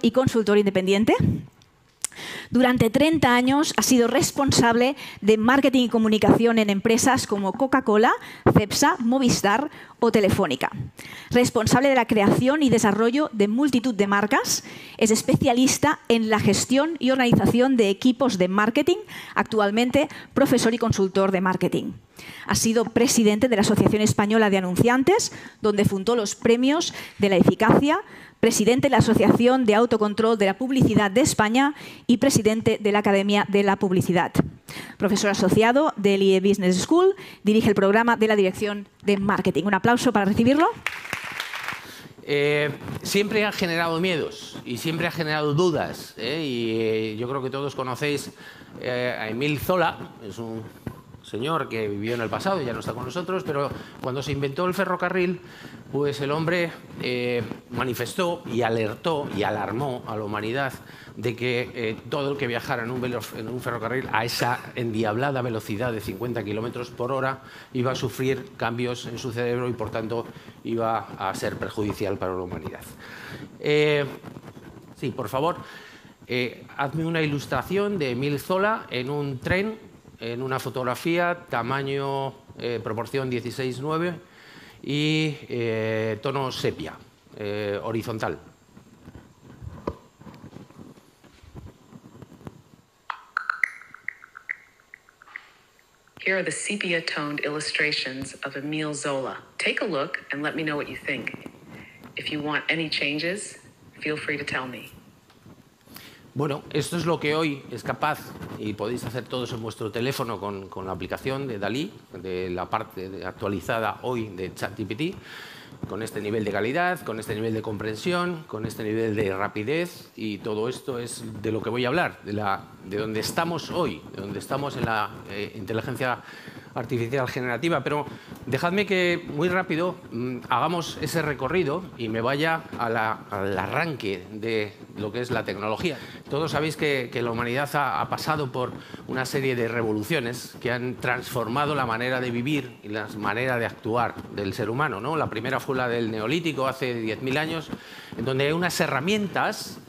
Y consultor independiente. Durante 30 años ha sido responsable de marketing y comunicación en empresas como Coca-Cola, Cepsa, Movistar o Telefónica. Responsable de la creación y desarrollo de multitud de marcas, es especialista en la gestión y organización de equipos de marketing, actualmente profesor y consultor de marketing. Ha sido presidente de la Asociación Española de Anunciantes, donde fundó los premios de la eficacia, presidente de la Asociación de Autocontrol de la Publicidad de España y presidente de la Academia de la Publicidad. Profesor asociado del IE Business School, dirige el programa de la Dirección de Marketing. Un aplauso para recibirlo. Siempre ha generado miedos y siempre ha generado dudas. Yo creo que todos conocéis a Émile Zola, es un señor que vivió en el pasado y ya no está con nosotros, pero cuando se inventó el ferrocarril, pues el hombre manifestó y alertó y alarmó a la humanidad de que todo el que viajara en un ferrocarril a esa endiablada velocidad de 50 kilómetros por hora iba a sufrir cambios en su cerebro y, por tanto, iba a ser perjudicial para la humanidad. Sí, por favor, hazme una ilustración de Émile Zola en un tren, en una fotografía, tamaño, proporción 16:9 y tono sepia, horizontal. Here are the sepia-toned illustrations of Émile Zola. Take a look and let me know what you think. If you want any changes, feel free to tell me. Bueno, esto es lo que hoy es capaz, y podéis hacer todos en vuestro teléfono con la aplicación de DALL-E, de la parte actualizada hoy de ChatGPT, con este nivel de calidad, con este nivel de comprensión, con este nivel de rapidez, y todo esto es de lo que voy a hablar, de donde estamos hoy, de donde estamos en la inteligencia artificial generativa. Pero dejadme que muy rápido hagamos ese recorrido y me vaya al arranque de lo que es la tecnología. Todos sabéis que la humanidad ha pasado por una serie de revoluciones que han transformado la manera de vivir y la manera de actuar del ser humano, ¿no? La primera fue la del Neolítico, hace 10.000 años, en donde unas herramientas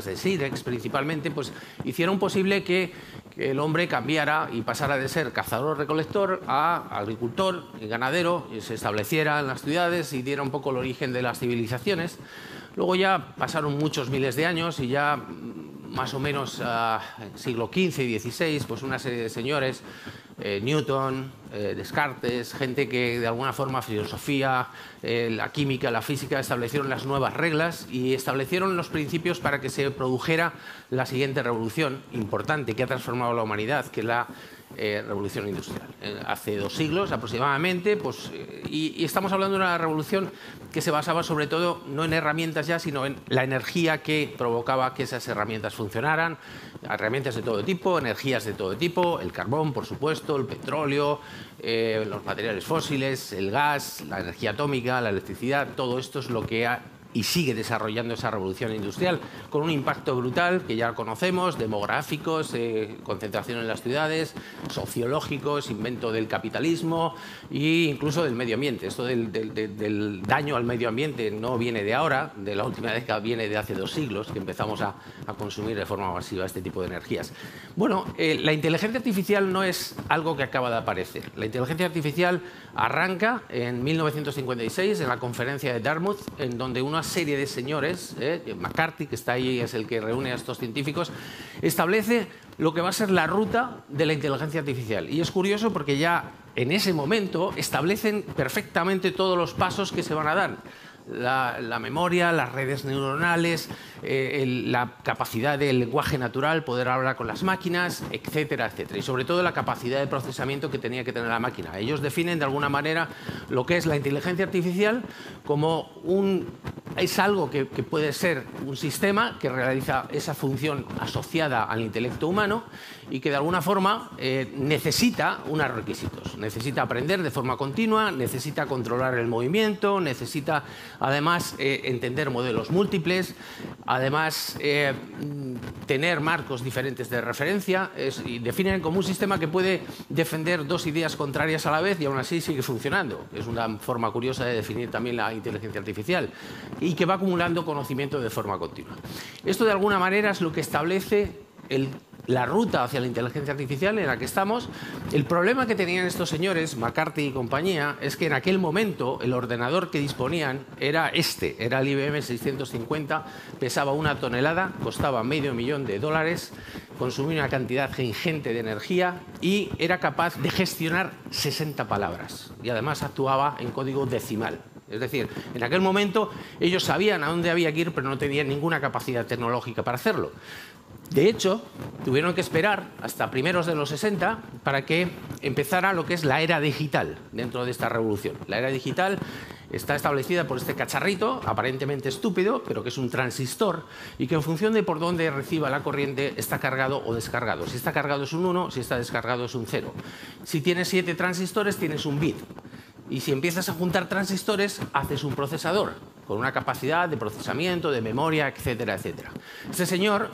de sílex principalmente, pues hicieron posible que el hombre cambiara y pasara de ser cazador-recolector a agricultor y ganadero, y se estableciera en las ciudades y diera un poco el origen de las civilizaciones. Luego ya pasaron muchos miles de años y ya más o menos siglo XV y XVI, pues una serie de señores, Newton, Descartes, gente que de alguna forma filosofía, la química, la física, establecieron las nuevas reglas y establecieron los principios para que se produjera la siguiente revolución importante que ha transformado a la humanidad, que es la revolución industrial. Hace 2 siglos aproximadamente, pues, y estamos hablando de una revolución que se basaba sobre todo no en herramientas ya, sino en la energía que provocaba que esas herramientas funcionaran, herramientas de todo tipo, energías de todo tipo, el carbón, por supuesto, el petróleo, los materiales fósiles, el gas, la energía atómica, la electricidad. Todo esto es lo que ha y sigue desarrollando esa revolución industrial, con un impacto brutal que ya conocemos, demográficos, concentración en las ciudades, sociológicos, invento del capitalismo e incluso del medio ambiente. Esto del daño al medio ambiente no viene de ahora, de la última década, viene de hace 2 siglos, que empezamos a consumir de forma masiva este tipo de energías. Bueno, la inteligencia artificial no es algo que acaba de aparecer. La inteligencia artificial arranca en 1956 en la conferencia de Dartmouth, en donde una serie de señores, McCarthy, que está ahí, es el que reúne a estos científicos, establece lo que va a ser la ruta de la inteligencia artificial. Y es curioso porque ya en ese momento establecen perfectamente todos los pasos que se van a dar. La memoria, las redes neuronales, la capacidad del lenguaje natural, poder hablar con las máquinas, etcétera, etcétera. Y sobre todo la capacidad de procesamiento que tenía que tener la máquina. Ellos definen de alguna manera lo que es la inteligencia artificial como es algo que puede ser un sistema que realiza esa función asociada al intelecto humano y que de alguna forma necesita unos requisitos. Necesita aprender de forma continua, necesita controlar el movimiento, necesita además entender modelos múltiples, además tener marcos diferentes de referencia, y definen como un sistema que puede defender dos ideas contrarias a la vez y aún así sigue funcionando. Es una forma curiosa de definir también la inteligencia artificial y que va acumulando conocimiento de forma continua. Esto de alguna manera es lo que establece la ruta hacia la inteligencia artificial en la que estamos. El problema que tenían estos señores, McCarthy y compañía, es que en aquel momento el ordenador que disponían era el IBM 650, pesaba 1 tonelada, costaba $500.000, consumía una cantidad ingente de energía y era capaz de gestionar 60 palabras. Y además actuaba en código decimal. Es decir, en aquel momento ellos sabían a dónde había que ir, pero no tenían ninguna capacidad tecnológica para hacerlo. De hecho, tuvieron que esperar hasta primeros de los 60 para que empezara lo que es la era digital dentro de esta revolución. La era digital está establecida por este cacharrito, aparentemente estúpido, pero que es un transistor y que en función de por dónde reciba la corriente está cargado o descargado. Si está cargado es un 1, si está descargado es un 0. Si tienes 7 transistores tienes un bit. Y si empiezas a juntar transistores, haces un procesador con una capacidad de procesamiento, de memoria, etcétera, etcétera. Este señor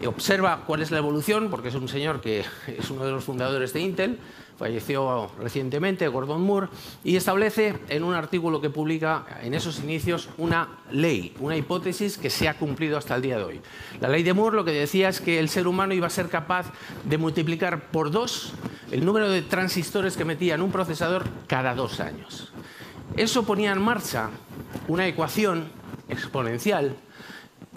observa cuál es la evolución, porque es un señor que es uno de los fundadores de Intel, falleció recientemente, Gordon Moore, y establece en un artículo que publica en esos inicios una ley, una hipótesis que se ha cumplido hasta el día de hoy. La ley de Moore lo que decía es que el ser humano iba a ser capaz de multiplicar por 2 el número de transistores que metía en un procesador cada 2 años. Eso ponía en marcha una ecuación exponencial.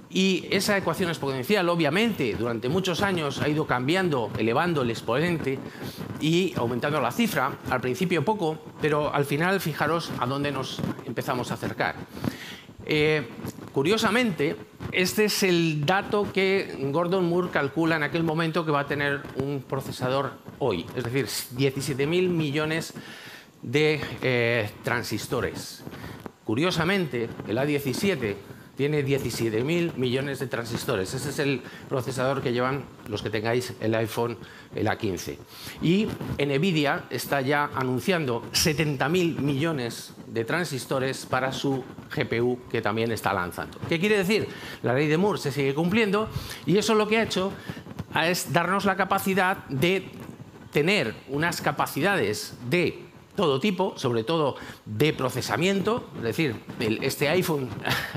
Y esa ecuación exponencial, obviamente, durante muchos años ha ido cambiando, elevando el exponente y aumentando la cifra. Al principio poco, pero al final, fijaros a dónde nos empezamos a acercar. Curiosamente, este es el dato que Gordon Moore calcula en aquel momento que va a tener un procesador hoy. Es decir, 17.000 millones de transistores. Curiosamente, el A17 tiene 17.000 millones de transistores. Ese es el procesador que llevan los que tengáis el iPhone, el A15. Y NVIDIA está ya anunciando 70.000 millones de transistores para su GPU, que también está lanzando. ¿Qué quiere decir? La ley de Moore se sigue cumpliendo y eso lo que ha hecho es darnos la capacidad de tener unas capacidades de todo tipo, sobre todo de procesamiento, es decir, este iPhone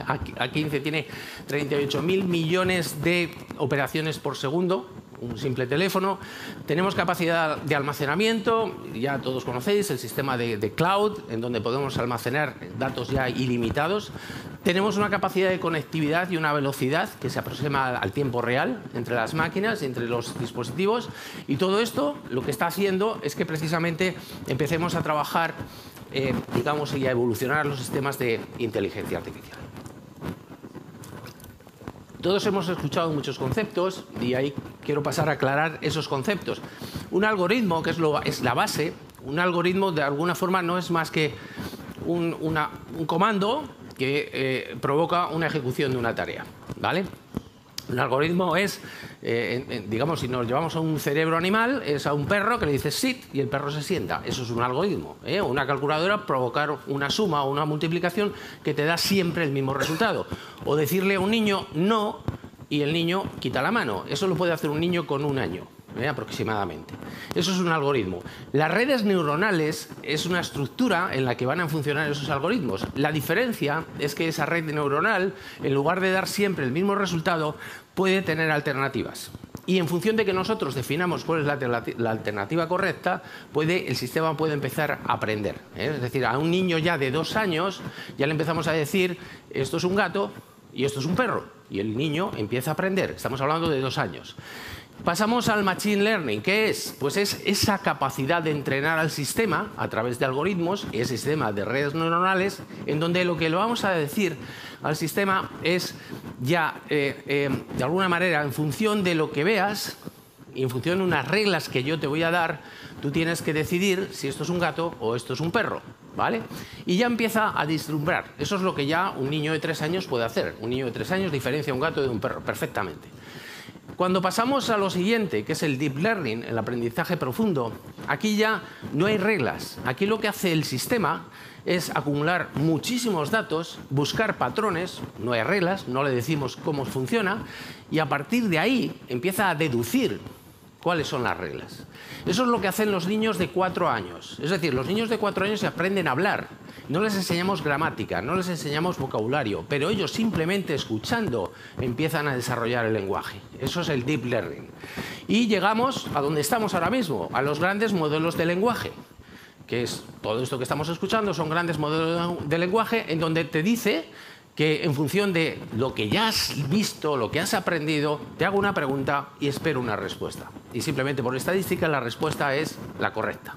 A15 tiene 38.000 millones de operaciones por segundo, un simple teléfono. Tenemos capacidad de almacenamiento, ya todos conocéis el sistema de cloud, en donde podemos almacenar datos ya ilimitados. Tenemos una capacidad de conectividad y una velocidad que se aproxima al tiempo real entre las máquinas, entre los dispositivos. Y todo esto lo que está haciendo es que precisamente empecemos a trabajar, digamos, y a evolucionar los sistemas de inteligencia artificial. Todos hemos escuchado muchos conceptos y ahí quiero pasar a aclarar esos conceptos. Un algoritmo, que es la base, un algoritmo de alguna forma no es más que un comando que provoca una ejecución de una tarea, ¿vale? Un algoritmo es, digamos, si nos llevamos a un cerebro animal, es a un perro que le dices sit y el perro se sienta. Eso es un algoritmo. Una calculadora, provocar una suma o una multiplicación que te da siempre el mismo resultado. O decirle a un niño no y el niño quita la mano. Eso lo puede hacer un niño con 1 año. Aproximadamente. Eso es un algoritmo. Las redes neuronales es una estructura en la que van a funcionar esos algoritmos. La diferencia es que esa red neuronal, en lugar de dar siempre el mismo resultado, puede tener alternativas. Y en función de que nosotros definamos cuál es la alternativa correcta, el sistema puede empezar a aprender. Es decir, a un niño ya de 2 años ya le empezamos a decir esto es un gato y esto es un perro. Y el niño empieza a aprender. Estamos hablando de 2 años. Pasamos al Machine Learning. ¿Qué es? Pues es esa capacidad de entrenar al sistema a través de algoritmos, ese sistema de redes neuronales, en donde lo que le vamos a decir al sistema es ya, de alguna manera, en función de lo que veas y en función de unas reglas que yo te voy a dar, tú tienes que decidir si esto es un gato o esto es un perro, ¿vale? Y ya empieza a vislumbrar. Eso es lo que ya un niño de 3 años puede hacer. Un niño de 3 años diferencia un gato de un perro perfectamente. Cuando pasamos a lo siguiente, que es el deep learning, el aprendizaje profundo, aquí ya no hay reglas. Aquí lo que hace el sistema es acumular muchísimos datos, buscar patrones, no hay reglas, no le decimos cómo funciona, y a partir de ahí empieza a deducir cuáles son las reglas. Eso es lo que hacen los niños de 4 años. Es decir, los niños de 4 años se aprenden a hablar. No les enseñamos gramática, no les enseñamos vocabulario, pero ellos simplemente escuchando empiezan a desarrollar el lenguaje. Eso es el deep learning. Y llegamos a donde estamos ahora mismo, a los grandes modelos de lenguaje, que es todo esto que estamos escuchando, son grandes modelos de lenguaje en donde te dice que en función de lo que ya has visto, lo que has aprendido, te hago una pregunta y espero una respuesta. Y simplemente por estadística la respuesta es la correcta.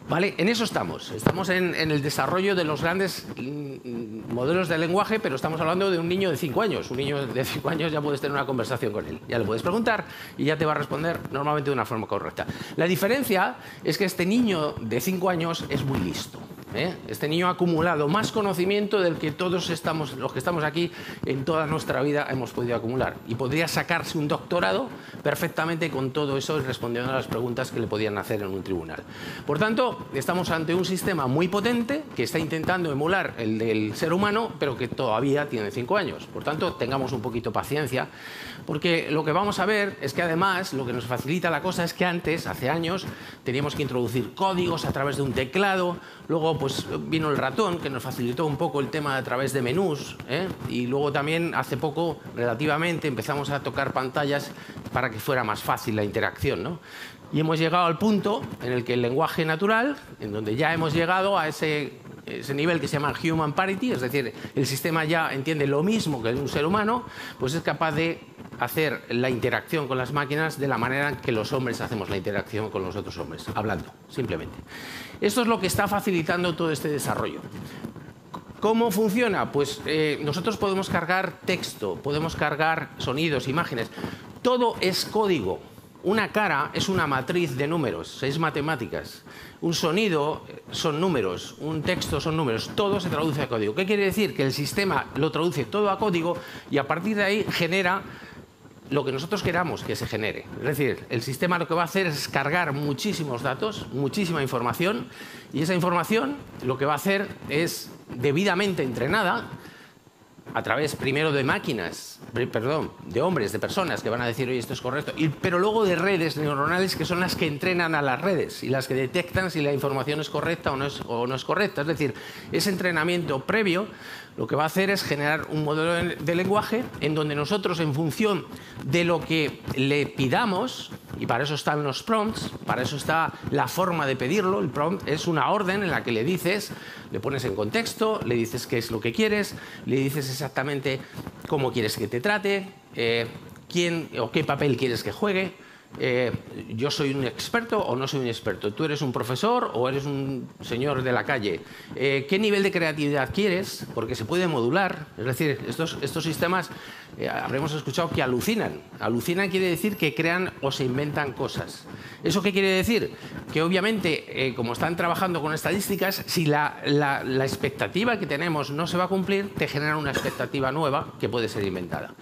¿Vale? En eso estamos. Estamos en el desarrollo de los grandes modelos de lenguaje, pero estamos hablando de un niño de 5 años. Un niño de 5 años ya puedes tener una conversación con él. Ya le puedes preguntar y ya te va a responder normalmente de una forma correcta. La diferencia es que este niño de 5 años es muy listo. Este niño ha acumulado más conocimiento del que todos los que estamos aquí en toda nuestra vida hemos podido acumular. Y podría sacarse un doctorado perfectamente con todo eso y respondiendo a las preguntas que le podían hacer en un tribunal. Por tanto, estamos ante un sistema muy potente que está intentando emular el del ser humano, pero que todavía tiene 5 años. Por tanto, tengamos un poquito paciencia, porque lo que vamos a ver es que además lo que nos facilita la cosa es que antes, hace años, teníamos que introducir códigos a través de un teclado. Luego pues vino el ratón, que nos facilitó un poco el tema a través de menús, y luego también hace poco, relativamente, empezamos a tocar pantallas para que fuera más fácil la interacción, ¿no? Y hemos llegado al punto en el que el lenguaje natural, en donde ya hemos llegado a ese nivel que se llama human parity, es decir, el sistema ya entiende lo mismo que un ser humano, pues es capaz de hacer la interacción con las máquinas de la manera en que los hombres hacemos la interacción con los otros hombres, hablando, simplemente. Esto es lo que está facilitando todo este desarrollo. ¿Cómo funciona? Pues nosotros podemos cargar texto, podemos cargar sonidos, imágenes. Todo es código. Una cara es una matriz de números, es matemáticas. Un sonido son números, un texto son números, todo se traduce a código. ¿Qué quiere decir? Que el sistema lo traduce todo a código y a partir de ahí genera lo que nosotros queramos que se genere. Es decir, el sistema lo que va a hacer es cargar muchísimos datos, muchísima información, y esa información lo que va a hacer es, debidamente entrenada, a través primero de máquinas, de hombres, de personas que van a decir, oye, esto es correcto, pero luego de redes neuronales que son las que entrenan a las redes y las que detectan si la información es correcta o no es correcta. Es decir, ese entrenamiento previo lo que va a hacer es generar un modelo de lenguaje en donde nosotros, en función de lo que le pidamos, y para eso están los prompts, para eso está la forma de pedirlo. El prompt es una orden en la que le dices, le pones en contexto, le dices qué es lo que quieres, le dices exactamente cómo quieres que te trate, quién o qué papel quieres que juegue. Yo soy un experto o no soy un experto, tú eres un profesor o eres un señor de la calle, qué nivel de creatividad quieres, porque se puede modular. Es decir, estos sistemas habremos escuchado que alucinan. Alucinan quiere decir que crean o se inventan cosas. ¿Eso qué quiere decir? Que obviamente, como están trabajando con estadísticas, si la expectativa que tenemos no se va a cumplir, te genera una expectativa nueva que puede ser inventada.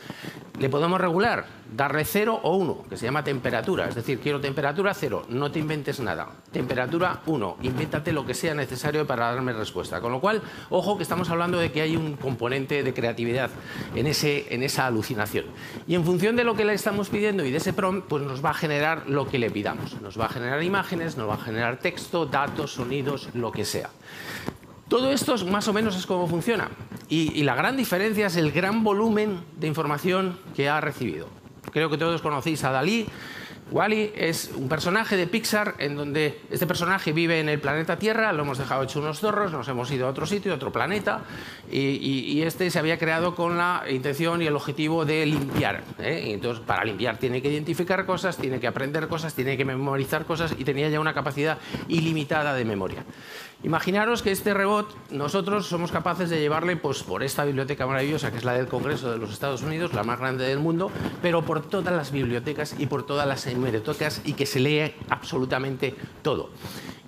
Le podemos regular, darle 0 o 1, que se llama temperatura. Es decir, quiero temperatura 0, no te inventes nada. Temperatura 1, invéntate lo que sea necesario para darme respuesta. Con lo cual, ojo que estamos hablando de que hay un componente de creatividad en esa alucinación. Y en función de lo que le estamos pidiendo y de ese prompt, pues nos va a generar lo que le pidamos. Nos va a generar imágenes, nos va a generar texto, datos, sonidos, lo que sea. Todo esto más o menos es cómo funciona. Y la gran diferencia es el gran volumen de información que ha recibido. Creo que todos conocéis a Dalí. Wall-E es un personaje de Pixar en donde este personaje vive en el planeta Tierra, lo hemos dejado hecho unos zorros, nos hemos ido a otro sitio, a otro planeta, y este se había creado con la intención y el objetivo de limpiar. Y entonces, para limpiar tiene que identificar cosas, tiene que aprender cosas, tiene que memorizar cosas y tenía ya una capacidad ilimitada de memoria. Imaginaros que este robot nosotros somos capaces de llevarle pues, por esta biblioteca maravillosa que es la del Congreso de los Estados Unidos, la más grande del mundo, pero por todas las bibliotecas y por todas las hemerotecas y que se lee absolutamente todo.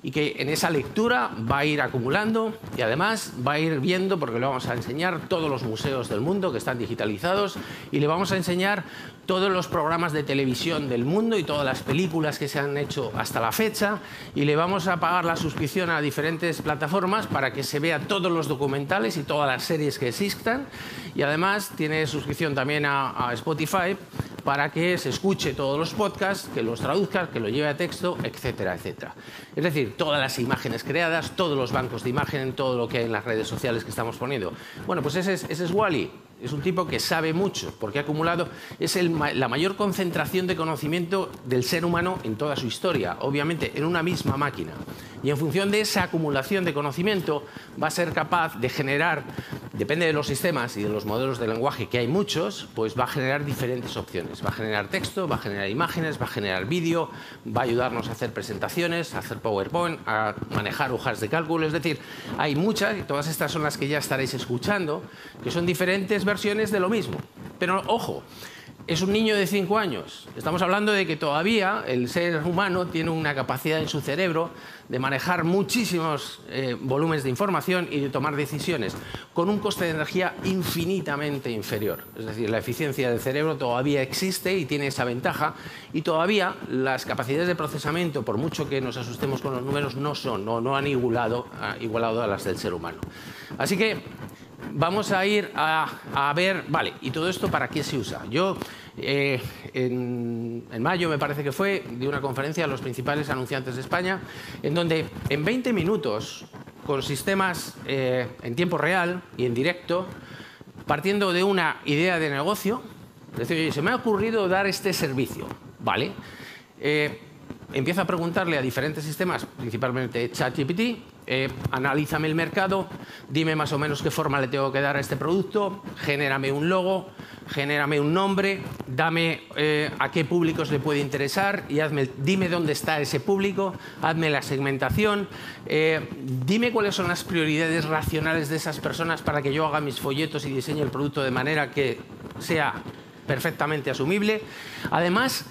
y que en esa lectura va a ir acumulando y además va a ir viendo, porque le vamos a enseñar todos los museos del mundo que están digitalizados y le vamos a enseñar todos los programas de televisión del mundo y todas las películas que se han hecho hasta la fecha, y le vamos a pagar la suscripción a diferentes plataformas para que se vea todos los documentales y todas las series que existan, y además tiene suscripción también a Spotify para que se escuche todos los podcasts, que los traduzca, que lo lleve a texto, etcétera, etcétera. Es decir, todas las imágenes creadas, todos los bancos de imagen, todo lo que hay en las redes sociales que estamos poniendo. Bueno, pues ese es Wall-E. Es un tipo que sabe mucho, porque ha acumulado, es la mayor concentración de conocimiento del ser humano en toda su historia, obviamente en una misma máquina. Y en función de esa acumulación de conocimiento va a ser capaz de generar, depende de los sistemas y de los modelos de lenguaje, que hay muchos, pues va a generar diferentes opciones. Va a generar texto, va a generar imágenes, va a generar vídeo, va a ayudarnos a hacer presentaciones, a hacer PowerPoint, a manejar hojas de cálculo. Es decir, hay muchas, y todas estas son las que ya estaréis escuchando, que son diferentes versiones de lo mismo. Pero ojo, es un niño de 5 años. Estamos hablando de que todavía el ser humano tiene una capacidad en su cerebro de manejar muchísimos volúmenes de información y de tomar decisiones con un coste de energía infinitamente inferior. Es decir, la eficiencia del cerebro todavía existe y tiene esa ventaja, y todavía las capacidades de procesamiento, por mucho que nos asustemos con los números, no han igualado a las del ser humano. Así que vamos a ir a ver, vale, ¿y todo esto para qué se usa? Yo en mayo, me parece que fue, di una conferencia a los principales anunciantes de España, en donde en 20 minutos, con sistemas en tiempo real y en directo, partiendo de una idea de negocio, es decir, oye, se me ha ocurrido dar este servicio, ¿vale? Empiezo a preguntarle a diferentes sistemas, principalmente ChatGPT, analízame el mercado, dime más o menos qué forma le tengo que dar a este producto, genérame un logo, genérame un nombre, dame a qué públicos le puede interesar y dime dónde está ese público, hazme la segmentación, dime cuáles son las prioridades racionales de esas personas para que yo haga mis folletos y diseñe el producto de manera que sea perfectamente asumible. Además,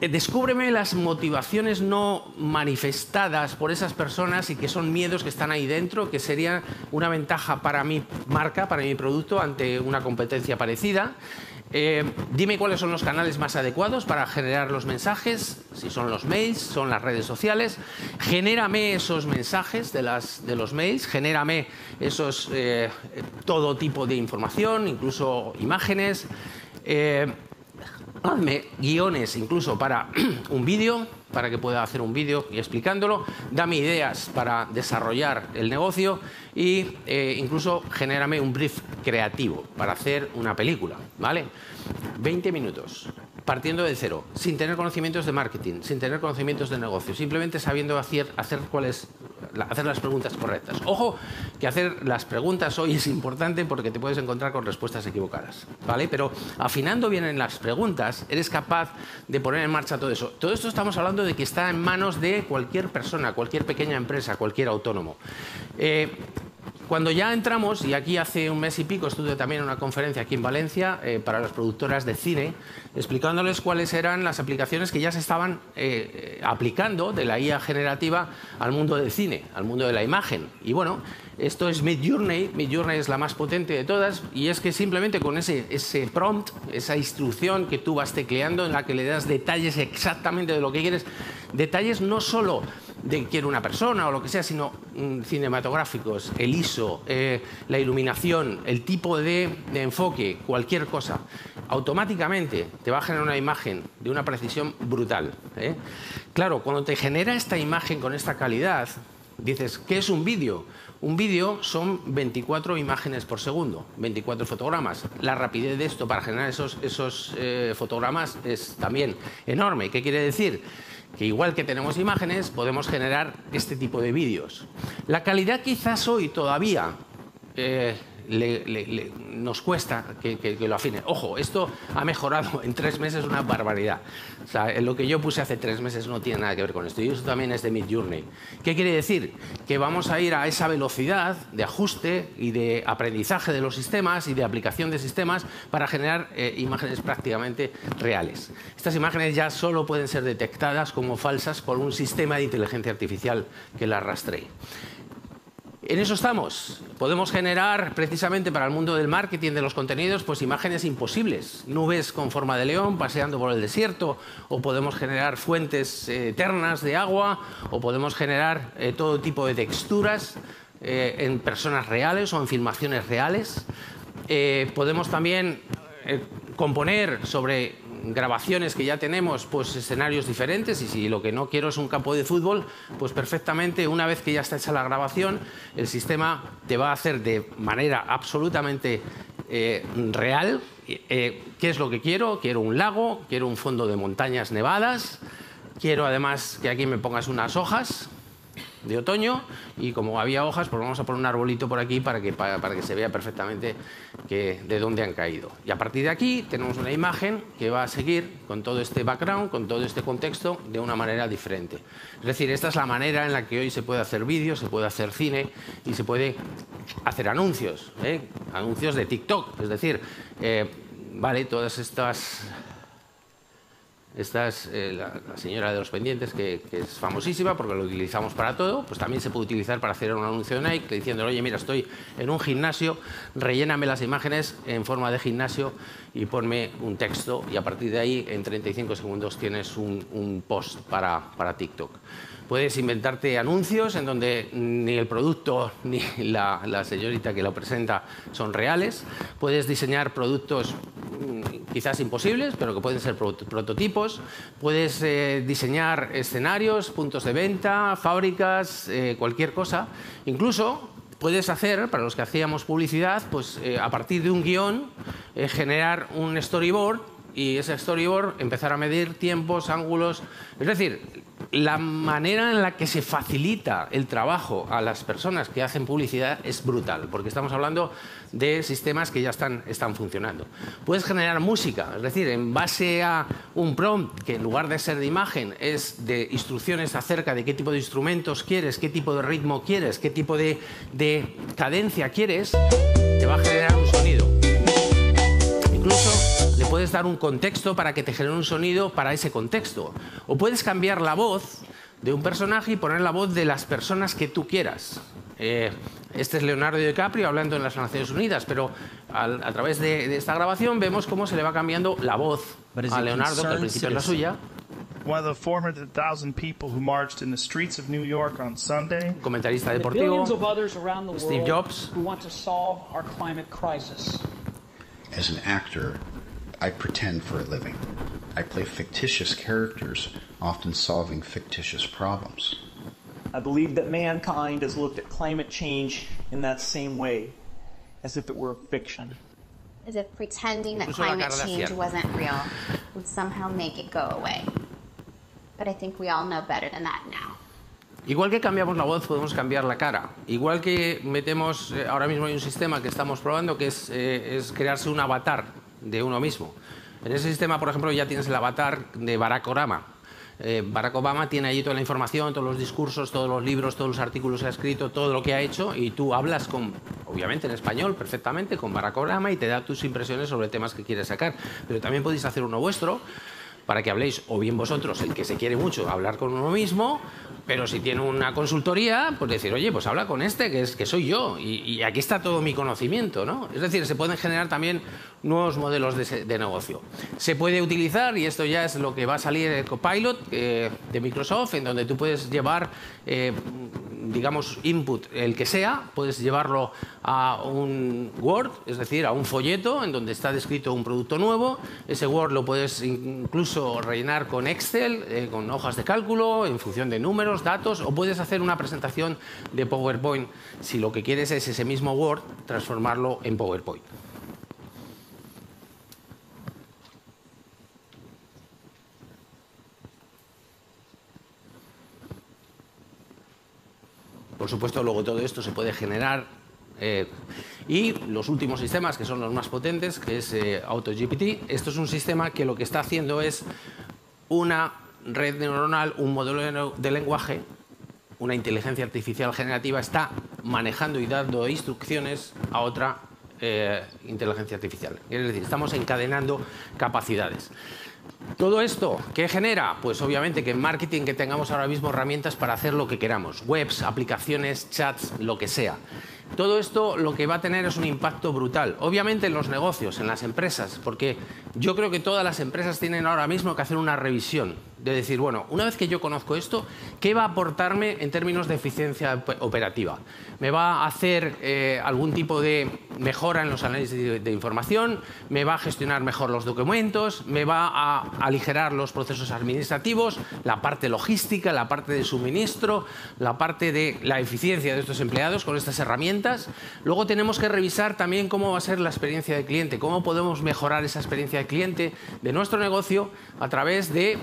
descúbreme las motivaciones no manifestadas por esas personas y que son miedos que están ahí dentro, que sería una ventaja para mi marca, para mi producto, ante una competencia parecida. Dime cuáles son los canales más adecuados para generar los mensajes, si son los mails, son las redes sociales. Genérame esos mensajes de los mails, genérame esos, todo tipo de información, incluso imágenes. Hazme guiones incluso para un vídeo, para que pueda hacer un vídeo y explicándolo. Dame ideas para desarrollar el negocio y incluso genérame un brief creativo para hacer una película, ¿vale? 20 minutos, partiendo de cero, sin tener conocimientos de marketing, sin tener conocimientos de negocio, simplemente sabiendo hacer las preguntas correctas. Ojo, que hacer las preguntas hoy es importante porque te puedes encontrar con respuestas equivocadas, ¿vale? Pero afinando bien en las preguntas, eres capaz de poner en marcha todo eso. Todo esto estamos hablando de que está en manos de cualquier persona, cualquier pequeña empresa, cualquier autónomo. Cuando ya entramos, y aquí hace un mes y pico estuve también en una conferencia aquí en Valencia para las productoras de cine, explicándoles cuáles eran las aplicaciones que ya se estaban aplicando de la IA generativa al mundo del cine, al mundo de la imagen. Y bueno, esto es Midjourney. Midjourney es la más potente de todas, y es que simplemente con ese prompt, esa instrucción que tú vas tecleando en la que le das detalles exactamente de lo que quieres, detalles no solo de que quiere una persona o lo que sea, sino cinematográficos, el ISO, la iluminación, el tipo de enfoque, cualquier cosa, automáticamente te va a generar una imagen de una precisión brutal, ¿eh? Claro, cuando te genera esta imagen con esta calidad, dices, ¿qué es un vídeo? Un vídeo son 24 imágenes por segundo, 24 fotogramas. La rapidez de esto para generar esos fotogramas es también enorme. ¿Qué quiere decir? Que igual que tenemos imágenes, podemos generar este tipo de vídeos. La calidad quizás hoy todavía nos cuesta que lo afine. Ojo, esto ha mejorado en 3 meses una barbaridad. O sea, lo que yo puse hace 3 meses no tiene nada que ver con esto. Y eso también es de Midjourney. ¿Qué quiere decir? Que vamos a ir a esa velocidad de ajuste y de aprendizaje de los sistemas y de aplicación de sistemas para generar imágenes prácticamente reales. Estas imágenes ya solo pueden ser detectadas como falsas por un sistema de inteligencia artificial que las rastree. En eso estamos. Podemos generar, precisamente para el mundo del marketing, de los contenidos, pues imágenes imposibles. Nubes con forma de león paseando por el desierto, o podemos generar fuentes eternas de agua, o podemos generar todo tipo de texturas en personas reales o en filmaciones reales. Podemos también componer sobre grabaciones que ya tenemos, pues escenarios diferentes, y si lo que no quiero es un campo de fútbol, pues perfectamente, una vez que ya está hecha la grabación, el sistema te va a hacer de manera absolutamente real qué es lo que quiero. Quiero un lago, quiero un fondo de montañas nevadas, quiero además que aquí me pongas unas hojas de otoño, y como había hojas, pues vamos a poner un arbolito por aquí para que se vea perfectamente de dónde han caído. Y a partir de aquí tenemos una imagen que va a seguir con todo este background, con todo este contexto, de una manera diferente. Es decir, esta es la manera en la que hoy se puede hacer vídeo, se puede hacer cine y se puede hacer anuncios, anuncios de TikTok. Es decir, vale, todas estas... Esta es la señora de los pendientes, que es famosísima porque lo utilizamos para todo. Pues también se puede utilizar para hacer un anuncio de Nike diciendo: oye, mira, estoy en un gimnasio, relléname las imágenes en forma de gimnasio y ponme un texto, y a partir de ahí en 35 segundos tienes un post para TikTok. Puedes inventarte anuncios en donde ni el producto ni la señorita que lo presenta son reales. Puedes diseñar productos quizás imposibles, pero que pueden ser prototipos. Puedes diseñar escenarios, puntos de venta, fábricas, cualquier cosa. Incluso puedes hacer, para los que hacíamos publicidad, pues a partir de un guión, generar un storyboard, y ese storyboard empezar a medir tiempos, ángulos. Es decir, la manera en la que se facilita el trabajo a las personas que hacen publicidad es brutal, porque estamos hablando de sistemas que ya están funcionando. Puedes generar música, es decir, en base a un prompt que en lugar de ser de imagen es de instrucciones acerca de qué tipo de instrumentos quieres, qué tipo de ritmo quieres, qué tipo de cadencia quieres, te va a generar un sonido. Incluso le puedes dar un contexto para que te genere un sonido para ese contexto. O puedes cambiar la voz de un personaje y poner la voz de las personas que tú quieras. Este es Leonardo DiCaprio hablando en las Naciones Unidas, pero a través de esta grabación vemos cómo se le va cambiando la voz a Leonardo, que al principio es la suya. One of the 400,000 people who marched in the streets of New York on Sunday. Comentarista deportivo, Steve Jobs. Who want to solve our climate crisis. As an actor, I pretend for a living. I play fictitious characters, often solving fictitious problems. I believe that mankind has looked at climate change in that same way, as if it were a fiction. As if pretending that climate change wasn't real would somehow make it go away. But I think we all know better than that now. Igual que cambiamos la voz, podemos cambiar la cara. Igual que metemos, ahora mismo hay un sistema que estamos probando que es crearse un avatar de uno mismo. En ese sistema, por ejemplo, ya tienes el avatar de Barack Obama. Barack Obama tiene allí toda la información, todos los discursos, todos los libros, todos los artículos que ha escrito, todo lo que ha hecho, y tú hablas obviamente en español perfectamente con Barack Obama y te da tus impresiones sobre temas que quieres sacar. Pero también podéis hacer uno vuestro para que habléis, o bien vosotros, el que se quiere mucho, hablar con uno mismo, pero si tiene una consultoría, pues decir, oye, pues habla con este, que soy yo, y aquí está todo mi conocimiento, ¿no? Es decir, se pueden generar también nuevos modelos de negocio. Se puede utilizar, y esto ya es lo que va a salir el Copilot de Microsoft, en donde tú puedes llevar, digamos, input, el que sea, puedes llevarlo a un Word, es decir, a un folleto en donde está descrito un producto nuevo. Ese Word lo puedes incluso rellenar con Excel, con hojas de cálculo, en función de números, datos, o puedes hacer una presentación de PowerPoint si lo que quieres es ese mismo Word transformarlo en PowerPoint. Por supuesto, luego todo esto se puede generar Y los últimos sistemas, que son los más potentes, que es AutoGPT, esto es un sistema que lo que está haciendo es una red neuronal, un modelo de lenguaje, una inteligencia artificial generativa, está manejando y dando instrucciones a otra inteligencia artificial. Es decir, estamos encadenando capacidades. ¿Todo esto qué genera? Pues obviamente que en marketing que tengamos ahora mismo herramientas para hacer lo que queramos, webs, aplicaciones, chats, lo que sea. Todo esto lo que va a tener es un impacto brutal. Obviamente en los negocios, en las empresas, porque yo creo que todas las empresas tienen ahora mismo que hacer una revisión. De decir, bueno, una vez que yo conozco esto, ¿qué va a aportarme en términos de eficiencia operativa? ¿Me va a hacer algún tipo de mejora en los análisis de información? ¿Me va a gestionar mejor los documentos? ¿Me va a aligerar los procesos administrativos? ¿La parte logística, la parte de suministro, la parte de la eficiencia de estos empleados con estas herramientas? Luego tenemos que revisar también cómo va a ser la experiencia del cliente, cómo podemos mejorar esa experiencia del cliente de nuestro negocio a través de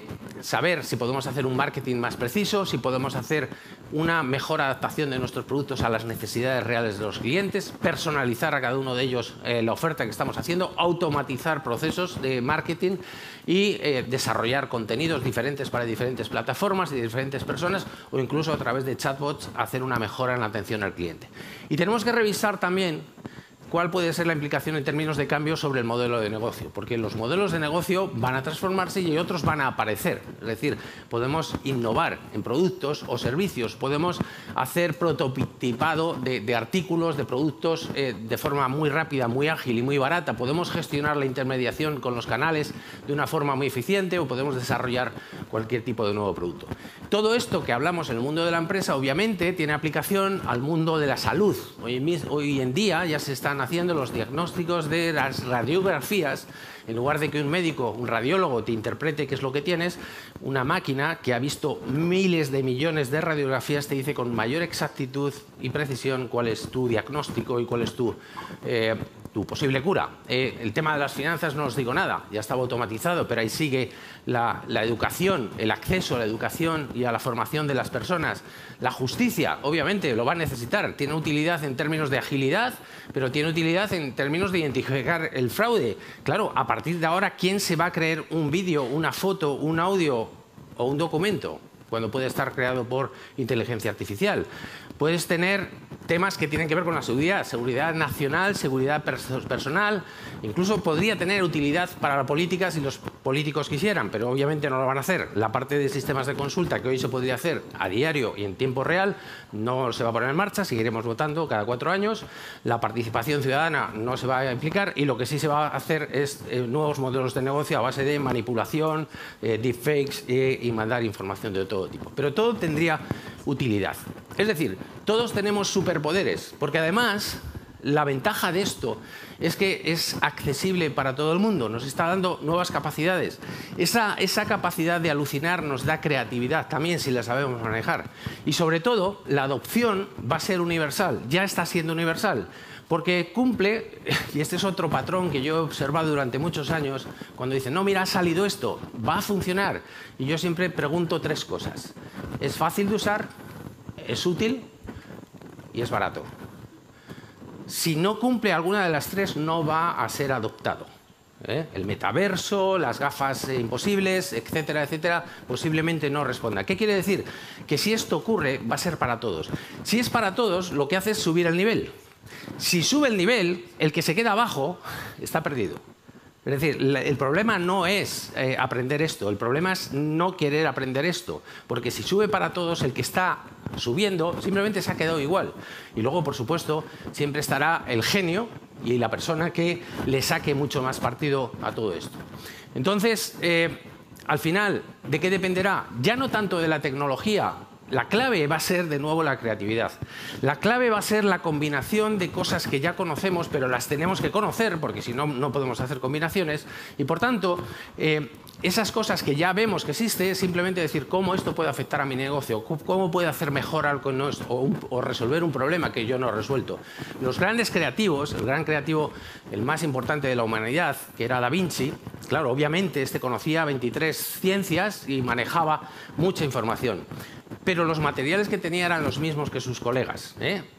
saber si podemos hacer un marketing más preciso, si podemos hacer una mejor adaptación de nuestros productos a las necesidades reales de los clientes, personalizar a cada uno de ellos la oferta que estamos haciendo, automatizar procesos de marketing y desarrollar contenidos diferentes para diferentes plataformas y diferentes personas, o incluso a través de chatbots hacer una mejora en la atención al cliente. Y tenemos que revisar también cuál puede ser la implicación en términos de cambio sobre el modelo de negocio, porque los modelos de negocio van a transformarse y otros van a aparecer. Es decir, podemos innovar en productos o servicios, podemos hacer prototipado de artículos, de productos de forma muy rápida, muy ágil y muy barata, podemos gestionar la intermediación con los canales de una forma muy eficiente o podemos desarrollar cualquier tipo de nuevo producto. Todo esto que hablamos en el mundo de la empresa obviamente tiene aplicación al mundo de la salud. Hoy en día ya se están haciendo los diagnósticos de las radiografías. En lugar de que un médico, un radiólogo te interprete qué es lo que tienes, una máquina que ha visto miles de millones de radiografías te dice con mayor exactitud y precisión cuál es tu diagnóstico y cuál es tu posible cura. El tema de las finanzas no os digo nada, ya estaba automatizado, pero ahí sigue la educación, el acceso a la educación y a la formación de las personas. La justicia, obviamente, lo va a necesitar. Tiene utilidad en términos de agilidad, pero tiene utilidad en términos de identificar el fraude. Claro, a partir de ahora, ¿quién se va a creer un vídeo, una foto, un audio o un documento cuando puede estar creado por inteligencia artificial? Puedes tener temas que tienen que ver con la seguridad nacional, seguridad personal, incluso podría tener utilidad para la política si los políticos quisieran, pero obviamente no lo van a hacer. La parte de sistemas de consulta que hoy se podría hacer a diario y en tiempo real no se va a poner en marcha, seguiremos votando cada 4 años, la participación ciudadana no se va a implicar y lo que sí se va a hacer es nuevos modelos de negocio a base de manipulación, deepfakes y mandar información de todo tipo. Pero todo tendría utilidad. Es decir, todos tenemos superpoderes, porque además la ventaja de esto es que es accesible para todo el mundo, nos está dando nuevas capacidades. Esa capacidad de alucinar nos da creatividad también si la sabemos manejar. Y sobre todo, la adopción va a ser universal, ya está siendo universal. Porque cumple, y este es otro patrón que yo he observado durante muchos años, cuando dicen, no, mira, ha salido esto, va a funcionar. Y yo siempre pregunto 3 cosas. ¿Es fácil de usar? ¿Es útil? Y es barato. Si no cumple alguna de las 3, no va a ser adoptado. El metaverso, las gafas imposibles, etcétera, etcétera, posiblemente no responda. ¿Qué quiere decir? Que si esto ocurre, va a ser para todos. Si es para todos, lo que hace es subir el nivel. Si sube el nivel, el que se queda abajo está perdido. Es decir, el problema no es aprender esto, el problema es no querer aprender esto, porque si sube para todos, el que está subiendo simplemente se ha quedado igual. Y luego, por supuesto, siempre estará el genio y la persona que le saque mucho más partido a todo esto. Entonces, al final, ¿de qué dependerá? Ya no tanto de la tecnología. La clave va a ser, de nuevo, la creatividad. La clave va a ser la combinación de cosas que ya conocemos, pero las tenemos que conocer, porque si no, no podemos hacer combinaciones. Y, por tanto, esas cosas que ya vemos que existe, simplemente decir cómo esto puede afectar a mi negocio, cómo puede hacer mejor algo o resolver un problema que yo no he resuelto. Los grandes creativos, el gran creativo, el más importante de la humanidad, que era Da Vinci, claro, obviamente este conocía 23 ciencias y manejaba mucha información. pero los materiales que tenía eran los mismos que sus colegas,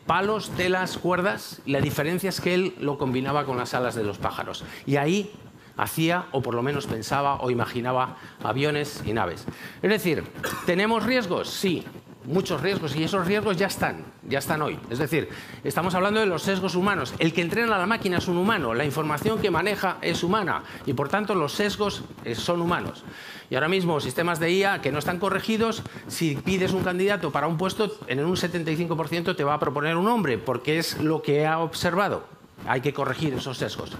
palos, telas, cuerdas, y la diferencia es que él lo combinaba con las alas de los pájaros. Y ahí hacía, o por lo menos pensaba o imaginaba, aviones y naves. Es decir, ¿tenemos riesgos? Sí, muchos riesgos, y esos riesgos ya están hoy. Es decir, estamos hablando de los sesgos humanos. El que entrena a la máquina es un humano, la información que maneja es humana, y por tanto los sesgos son humanos. Y ahora mismo sistemas de IA que no están corregidos, si pides un candidato para un puesto, en un 75% te va a proponer un hombre, porque es lo que ha observado. Hay que corregir esos sesgos.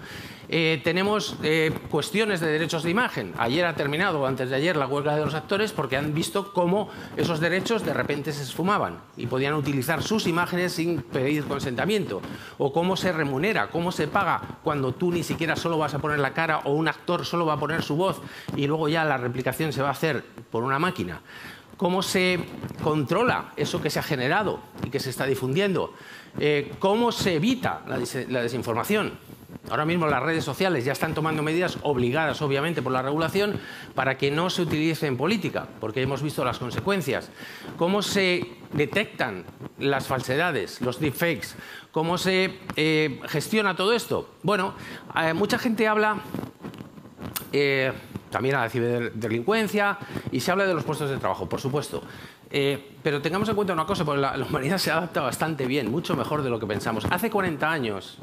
Tenemos cuestiones de derechos de imagen. Ayer ha terminado, o antes de ayer, la huelga de los actores porque han visto cómo esos derechos de repente se esfumaban y podían utilizar sus imágenes sin pedir consentimiento. O cómo se remunera, cómo se paga cuando tú ni siquiera solo vas a poner la cara o un actor solo va a poner su voz y luego ya la replicación se va a hacer por una máquina. Cómo se controla eso que se ha generado y que se está difundiendo. Cómo se evita la desinformación. Ahora mismo las redes sociales ya están tomando medidas obligadas, obviamente, por la regulación para que no se utilice en política, porque hemos visto las consecuencias. Cómo se detectan las falsedades, los deepfakes. Cómo se gestiona todo esto. Bueno, mucha gente habla también a la ciberdelincuencia y se habla de los puestos de trabajo, por supuesto. Pero tengamos en cuenta una cosa, porque la humanidad se adapta bastante bien, mucho mejor de lo que pensamos. Hace 40 años,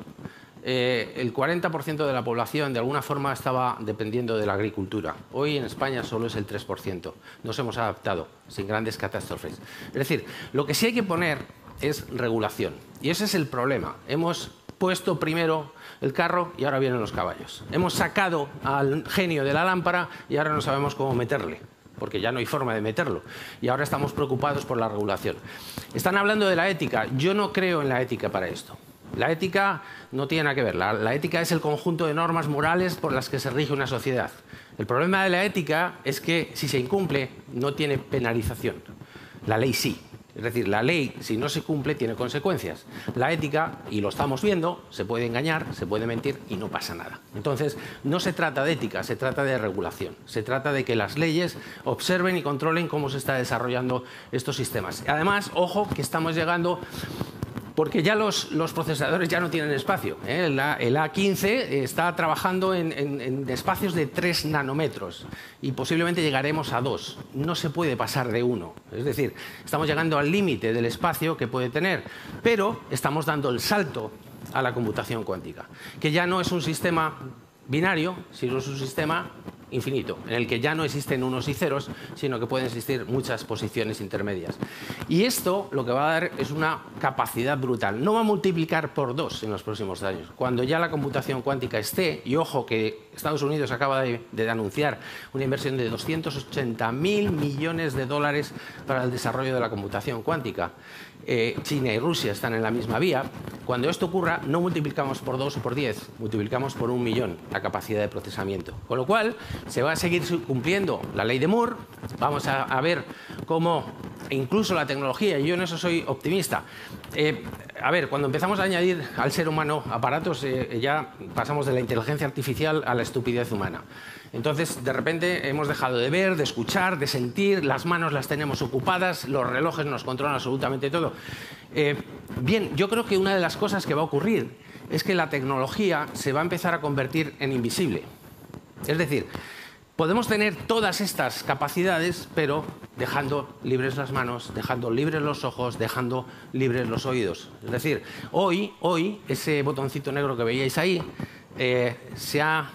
el 40% de la población de alguna forma estaba dependiendo de la agricultura. Hoy en España solo es el 3%. Nos hemos adaptado sin grandes catástrofes. Es decir, lo que sí hay que poner es regulación. Y ese es el problema. Hemos puesto primero el carro y ahora vienen los caballos. Hemos sacado al genio de la lámpara y ahora no sabemos cómo meterle, porque ya no hay forma de meterlo. Y ahora estamos preocupados por la regulación. Están hablando de la ética. Yo no creo en la ética para esto. La ética no tiene nada que ver. La ética es el conjunto de normas morales por las que se rige una sociedad. El problema de la ética es que si se incumple no tiene penalización. La ley sí. Es decir, la ley, si no se cumple, tiene consecuencias. La ética, y lo estamos viendo, se puede engañar, se puede mentir y no pasa nada. Entonces, no se trata de ética, se trata de regulación. Se trata de que las leyes observen y controlen cómo se están desarrollando estos sistemas. Además, ojo, que estamos llegando... Porque ya los procesadores ya no tienen espacio. El A15 está trabajando en espacios de 3 nanómetros y posiblemente llegaremos a 2. No se puede pasar de 1. Es decir, estamos llegando al límite del espacio que puede tener, pero estamos dando el salto a la computación cuántica, que ya no es un sistema binario, sino es un sistema infinito, en el que ya no existen unos y ceros, sino que pueden existir muchas posiciones intermedias. Y esto lo que va a dar es una capacidad brutal. No va a multiplicar por 2 en los próximos años. Cuando ya la computación cuántica esté, y ojo que Estados Unidos acaba de anunciar una inversión de 280.000 millones de dólares para el desarrollo de la computación cuántica. China y Rusia están en la misma vía. Cuando esto ocurra, no multiplicamos por 2 o por 10, multiplicamos por 1 millón la capacidad de procesamiento. Con lo cual, se va a seguir cumpliendo la ley de Moore. Vamos a ver cómo incluso la tecnología, y yo en eso soy optimista. A ver, cuando empezamos a añadir al ser humano aparatos, ya pasamos de la inteligencia artificial a la estupidez humana. Entonces, de repente, hemos dejado de ver, de escuchar, de sentir, las manos las tenemos ocupadas, los relojes nos controlan absolutamente todo. Bien, yo creo que una de las cosas que va a ocurrir es que la tecnología se va a empezar a convertir en invisible. Es decir, podemos tener todas estas capacidades, pero dejando libres las manos, dejando libres los ojos, dejando libres los oídos. Es decir, hoy ese botoncito negro que veíais ahí, se ha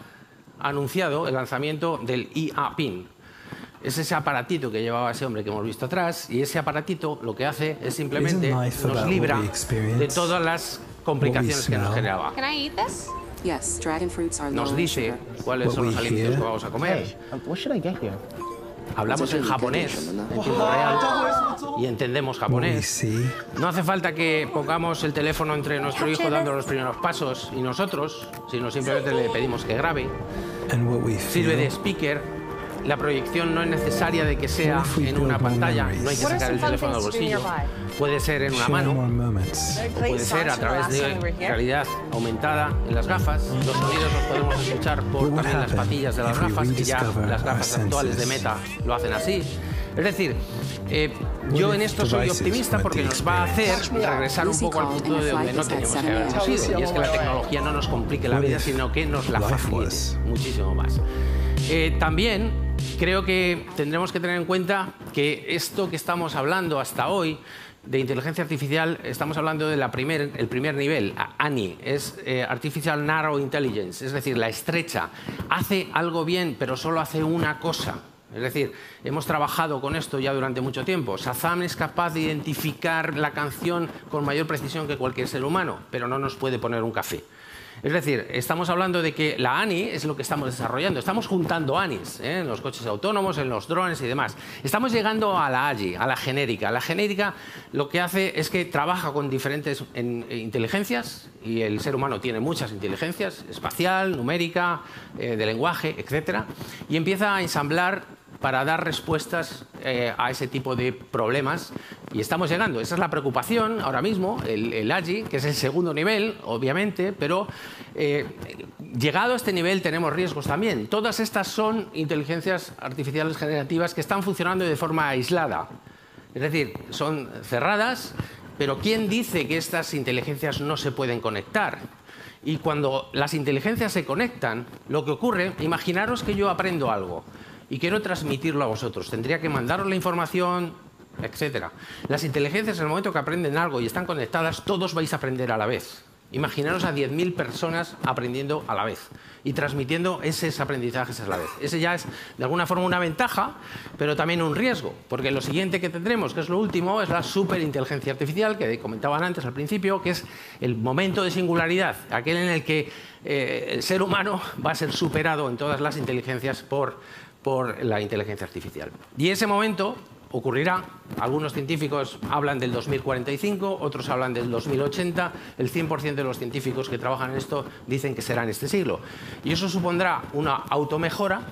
anunciado el lanzamiento del IA-PIN. Es ese aparatito que llevaba ese hombre que hemos visto atrás, y ese aparatito lo que hace es simplemente nos libra de todas las complicaciones que nos generaba. Nos dice cuáles son los alimentos que vamos a comer. Hablamos en japonés, en tiempo real, y entendemos japonés. No hace falta que pongamos el teléfono entre nuestro hijo dando los primeros pasos y nosotros, sino simplemente le pedimos que grabe. Sirve de speaker. La proyección no es necesaria de que sea en una pantalla, no hay que sacar el teléfono del bolsillo. Puede ser en una mano, o puede ser a través de realidad aumentada en las gafas. Los sonidos los podemos escuchar por también las patillas de las gafas, que ya las gafas actuales de Meta lo hacen así. Es decir, yo en esto soy optimista porque nos va a hacer regresar un poco al futuro de donde no teníamos que habernos ido. Y es que la tecnología no nos complique la vida, sino que nos la facilite muchísimo más. También creo que tendremos que tener en cuenta que esto que estamos hablando hasta hoy de inteligencia artificial, estamos hablando del primer nivel, ANI, es Artificial Narrow Intelligence, es decir, la estrecha. Hace algo bien, pero solo hace una cosa. Es decir, hemos trabajado con esto ya durante mucho tiempo. Shazam es capaz de identificar la canción con mayor precisión que cualquier ser humano, pero no nos puede poner un café. Es decir, estamos hablando de que la ANI es lo que estamos desarrollando. Estamos juntando ANIs en los coches autónomos, en los drones y demás. Estamos llegando a la AGI, a la genérica. La genérica lo que hace es que trabaja con diferentes inteligencias, y el ser humano tiene muchas inteligencias, espacial, numérica, de lenguaje, etc. Y empieza a ensamblar para dar respuestas a ese tipo de problemas. Y estamos llegando. Esa es la preocupación ahora mismo, el AGI, que es el segundo nivel, obviamente, pero llegado a este nivel tenemos riesgos también. Todas estas son inteligencias artificiales generativas que están funcionando de forma aislada. Es decir, son cerradas, pero ¿quién dice que estas inteligencias no se pueden conectar? Y cuando las inteligencias se conectan, lo que ocurre, imaginaros que yo aprendo algo y quiero transmitirlo a vosotros. Tendría que mandaros la información, etc. Las inteligencias, en el momento que aprenden algo y están conectadas, todos vais a aprender a la vez. Imaginaros a 10.000 personas aprendiendo a la vez y transmitiendo esos aprendizajes a la vez. Ese ya es, de alguna forma, una ventaja, pero también un riesgo, porque lo siguiente que tendremos, que es lo último, es la superinteligencia artificial, que comentaban antes al principio, que es el momento de singularidad, aquel en el que el ser humano va a ser superado en todas las inteligencias por la inteligencia artificial. Y ese momento ocurrirá. Algunos científicos hablan del 2045, otros hablan del 2080. El 100% de los científicos que trabajan en esto dicen que será en este siglo. Y eso supondrá una automejora,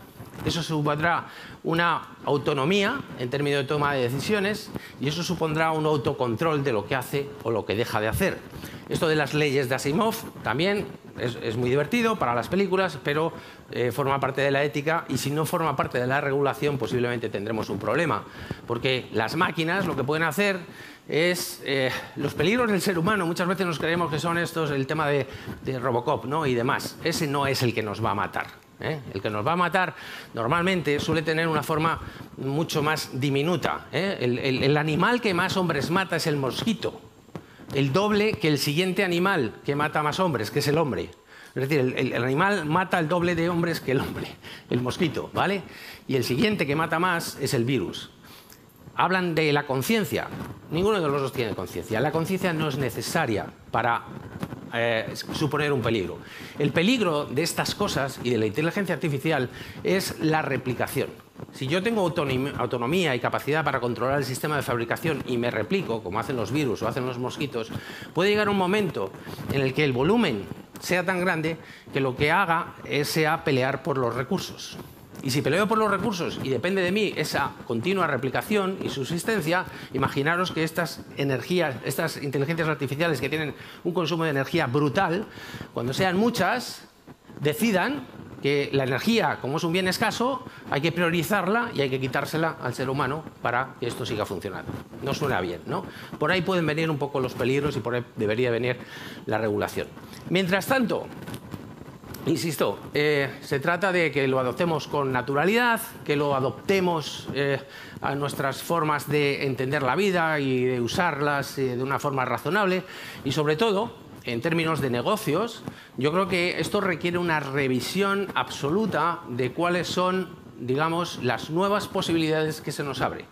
eso supondrá una autonomía en términos de toma de decisiones, y eso supondrá un autocontrol de lo que hace o lo que deja de hacer. Esto de las leyes de Asimov también es muy divertido para las películas, pero forma parte de la ética, y si no forma parte de la regulación posiblemente tendremos un problema, porque las máquinas lo que pueden hacer es los peligros del ser humano. Muchas veces nos creemos que son estos, el tema de Robocop, ¿no? Y demás. Ese no es el que nos va a matar. El que nos va a matar normalmente suele tener una forma mucho más diminuta. El animal que más hombres mata es el mosquito. El doble que el siguiente animal que mata más hombres, que es el hombre. Es decir, el animal mata el doble de hombres que el hombre, el mosquito, ¿vale? Y el siguiente que mata más es el virus. Hablan de la conciencia. Ninguno de los dos tiene conciencia. La conciencia no es necesaria para suponer un peligro. El peligro de estas cosas y de la inteligencia artificial es la replicación. Si yo tengo autonomía y capacidad para controlar el sistema de fabricación y me replico, como hacen los virus o hacen los mosquitos, puede llegar un momento en el que el volumen sea tan grande que lo que haga sea pelear por los recursos. Y si peleo por los recursos y depende de mí esa continua replicación y subsistencia, imaginaros que estas energías, estas inteligencias artificiales que tienen un consumo de energía brutal, cuando sean muchas, decidan que la energía, como es un bien escaso, hay que priorizarla y hay que quitársela al ser humano para que esto siga funcionando. No suena bien, ¿no? Por ahí pueden venir un poco los peligros y por ahí debería venir la regulación. Mientras tanto, insisto, se trata de que lo adoptemos con naturalidad, que lo adoptemos a nuestras formas de entender la vida y de usarlas de una forma razonable, y sobre todo, en términos de negocios, yo creo que esto requiere una revisión absoluta de cuáles son, digamos, las nuevas posibilidades que se nos abren.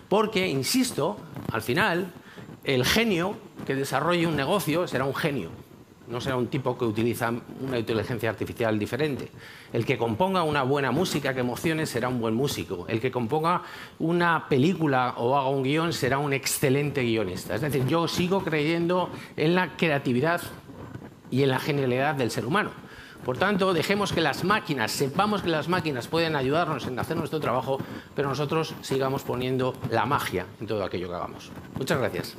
Porque, insisto, al final, el genio que desarrolle un negocio será un genio. No será un tipo que utiliza una inteligencia artificial diferente. El que componga una buena música que emocione será un buen músico. El que componga una película o haga un guión será un excelente guionista. Es decir, yo sigo creyendo en la creatividad y en la genialidad del ser humano. Por tanto, dejemos que las máquinas, sepamos que las máquinas pueden ayudarnos en hacer nuestro trabajo, pero nosotros sigamos poniendo la magia en todo aquello que hagamos. Muchas gracias.